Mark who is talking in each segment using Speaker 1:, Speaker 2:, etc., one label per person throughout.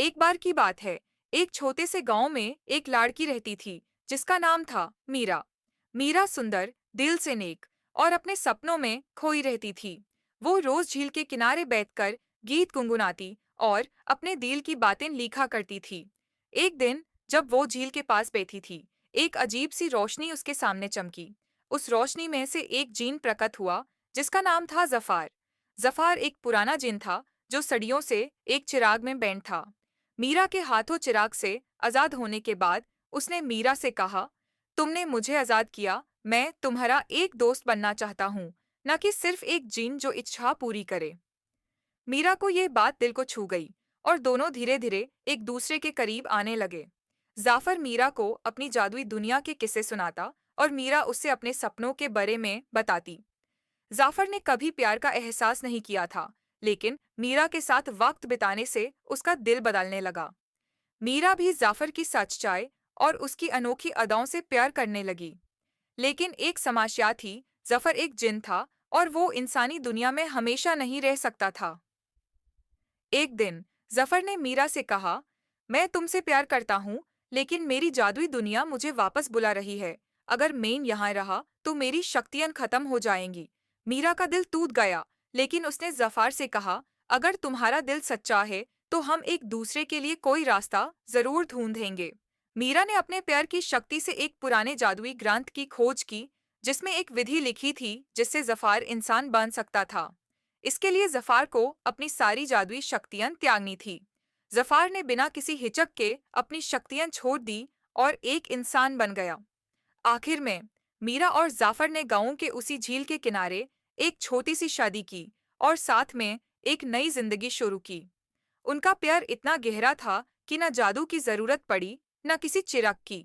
Speaker 1: एक बार की बात है। एक छोटे से गांव में एक लड़की रहती थी जिसका नाम था मीरा। मीरा सुंदर, दिल से नेक और अपने सपनों में खोई रहती थी। वो रोज झील के किनारे बैठकर गीत गुनगुनाती और अपने दिल की बातें लिखा करती थी। एक दिन जब वो झील के पास बैठी थी, एक अजीब सी रोशनी उसके सामने चमकी। उस रोशनी में से एक जीन प्रकट हुआ जिसका नाम था जफार। जफार एक पुराना जिन था जो सदियों से एक चिराग में बैंड था। मीरा के हाथों चिराग से आजाद होने के बाद उसने मीरा से कहा, तुमने मुझे आजाद किया, मैं तुम्हारा एक दोस्त बनना चाहता हूँ, न कि सिर्फ एक जिन जो इच्छा पूरी करे। मीरा को यह बात दिल को छू गई और दोनों धीरे धीरे एक दूसरे के करीब आने लगे। जाफर मीरा को अपनी जादुई दुनिया के किस्से सुनाता और मीरा उससे अपने सपनों के बारे में बताती। जाफर ने कभी प्यार का एहसास नहीं किया था, लेकिन मीरा के साथ वक्त बिताने से उसका दिल बदलने लगा। मीरा भी जाफर की सच्चाई और उसकी अनोखी अदाओं से प्यार करने लगी। लेकिन एक समस्या थी, जफर एक जिन था और वो इंसानी दुनिया में हमेशा नहीं रह सकता था। एक दिन जफर ने मीरा से कहा, मैं तुमसे प्यार करता हूँ, लेकिन मेरी जादुई दुनिया मुझे वापस बुला रही है। अगर मैं यहाँ रहा तो मेरी शक्तियाँ खत्म हो जाएंगी। मीरा का दिल टूट गया, लेकिन उसने जफार से कहा, अगर तुम्हारा दिल सच्चा है तो हम एक दूसरे के लिए कोई रास्ता जरूर ढूंढेंगे। मीरा ने अपने प्यार की शक्ति से एक पुराने जादुई ग्रंथ की खोज की, जिसमें एक विधि लिखी थी जिससे जफार इंसान बन सकता था। इसके लिए जफार को अपनी सारी जादुई शक्तियां त्यागनी थी। जफार ने बिना किसी हिचक के अपनी शक्तियां छोड़ दी और एक इंसान बन गया। आखिर में मीरा और जाफर ने गांव के उसी झील के किनारे एक छोटी सी शादी की और साथ में एक नई जिंदगी शुरू की। उनका प्यार इतना गहरा था कि न जादू की जरूरत पड़ी, न किसी चिराग की।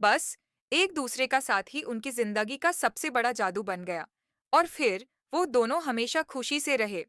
Speaker 1: बस एक दूसरे का साथ ही उनकी जिंदगी का सबसे बड़ा जादू बन गया। और फिर वो दोनों हमेशा खुशी से रहे।